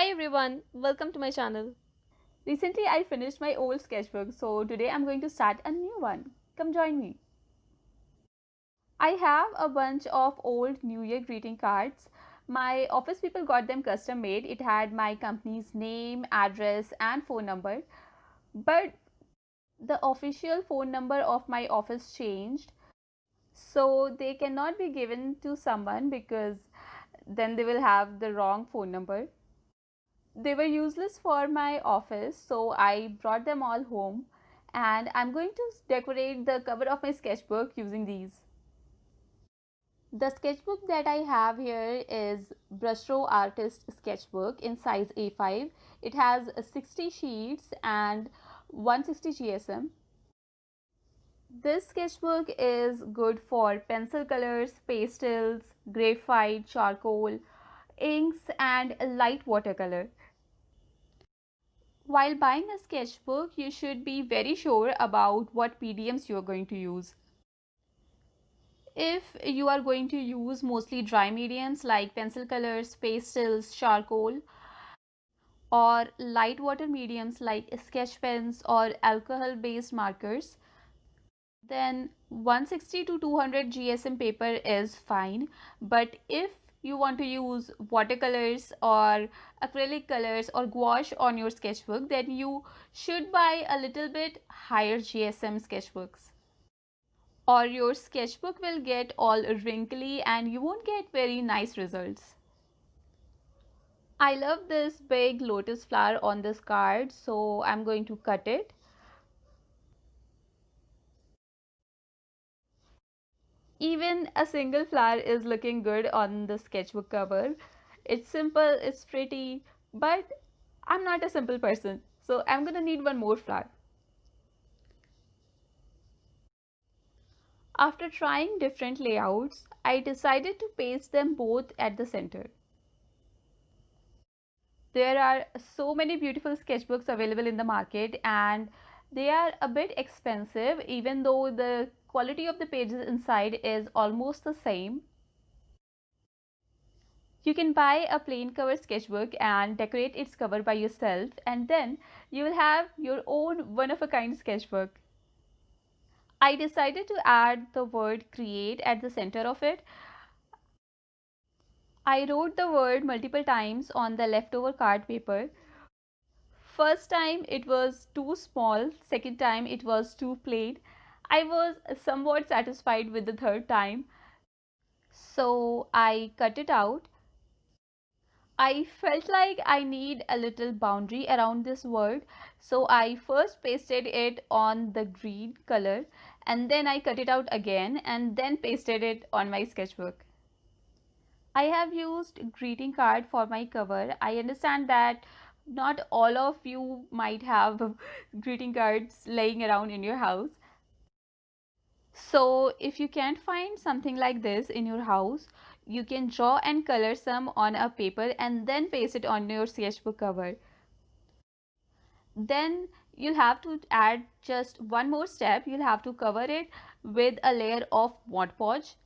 Hi everyone, welcome to my channel. Recently I finished my old sketchbook, so today I'm going to start a new one. Come join me. I have a bunch of old New Year greeting cards. My office people got them custom made. It had my company's name, address, and phone number. But the official phone number of my office changed, so they cannot be given to someone because then they will have the wrong phone number. They were useless for my office, so I brought them all home and I'm going to decorate the cover of my sketchbook using these. The sketchbook that I have here is Brushstroke Artist Sketchbook in size A5. It has 60 sheets and 160 GSM. This sketchbook is good for pencil colors, pastels, graphite, charcoal, inks and light watercolor. While buying a sketchbook, you should be very sure about what mediums you are going to use. If you are going to use mostly dry mediums like pencil colors, pastels, charcoal, or light water mediums like sketch pens or alcohol based markers, then 160 to 200 GSM paper is fine. But if you want to use watercolors or acrylic colors or gouache on your sketchbook, then you should buy a little bit higher GSM sketchbooks, or your sketchbook will get all wrinkly and you won't get very nice results. I love this big lotus flower on this card, so I'm going to cut it. Even a single flower is looking good on the sketchbook cover. It's simple, it's pretty, but I'm not a simple person, so I'm gonna need one more flower. After trying different layouts, I decided to paste them both at the center. There are so many beautiful sketchbooks available in the market and they are a bit expensive even though the quality of the pages inside is almost the same. You can buy a plain cover sketchbook and decorate its cover by yourself, and then you will have your own one of a kind sketchbook. I decided to add the word create at the center of it. I wrote the word multiple times on the leftover card paper. First time it was too small, second time it was too plain. I was somewhat satisfied with the third time, so I cut it out. I felt like I need a little boundary around this word, so I first pasted it on the green color and then I cut it out again and then pasted it on my sketchbook. I have used greeting card for my cover. I understand that not all of you might have greeting cards laying around in your house. So if you can't find something like this in your house, you can draw and color some on a paper and then paste it on your sketchbook cover. Then you'll have to add just one more step. You'll have to cover it with a layer of Mod Podge.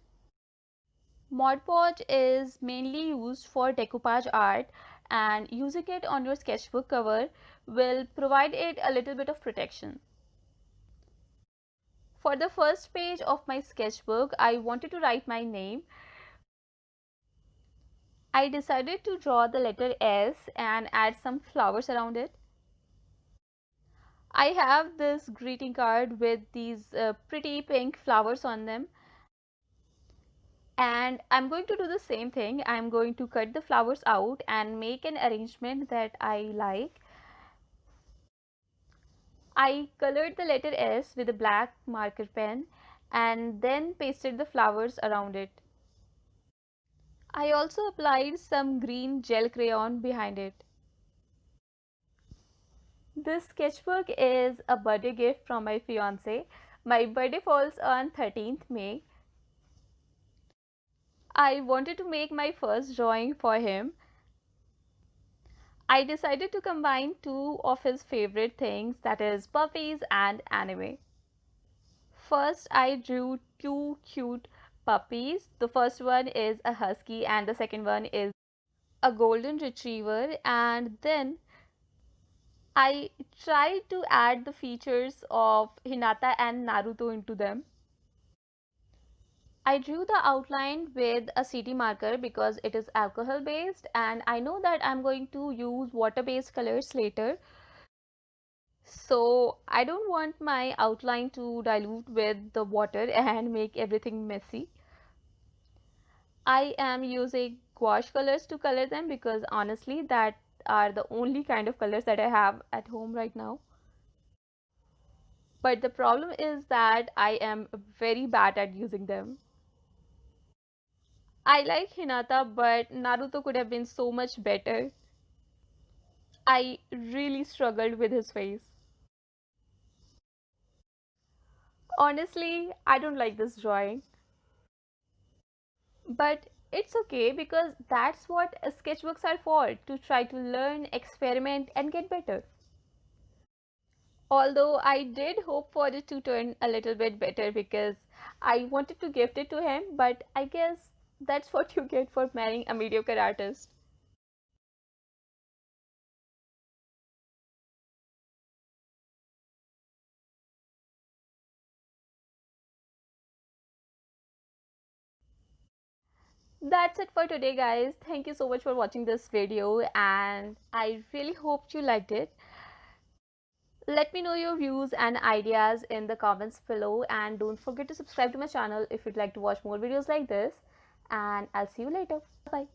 Mod Podge is mainly used for decoupage art, and using it on your sketchbook cover will provide it a little bit of protection. For the first page of my sketchbook, I wanted to write my name. I decided to draw the letter S and add some flowers around it. I have this greeting card with these pretty pink flowers on them, and I'm going to do the same thing. I'm going to cut the flowers out and make an arrangement that I like. I colored the letter S with a black marker pen and then pasted the flowers around it. I also applied some green gel crayon behind it. This sketchbook is a birthday gift from my fiance. My birthday falls on 13th May. I wanted to make my first drawing for him. I decided to combine two of his favorite things, that is puppies and anime. First, I drew two cute puppies. The first one is a husky and the second one is a golden retriever, and then I tried to add the features of Hinata and Naruto into them. I drew the outline with a CT marker because it is alcohol based, and I know that I'm going to use water based colors later. So I don't want my outline to dilute with the water and make everything messy. I am using gouache colors to color them because honestly that are the only kind of colors that I have at home right now. But the problem is that I am very bad at using them. I like Hinata, but Naruto could have been so much better. I really struggled with his face. Honestly, I don't like this drawing. But it's okay because that's what sketchbooks are for, to try to learn, experiment, and get better. Although I did hope for it to turn a little bit better because I wanted to gift it to him, but I guess that's what you get for marrying a mediocre artist. That's it for today, guys. Thank you so much for watching this video, and I really hope you liked it. Let me know your views and ideas in the comments below, and don't forget to subscribe to my channel if you'd like to watch more videos like this. And I'll see you later. Bye.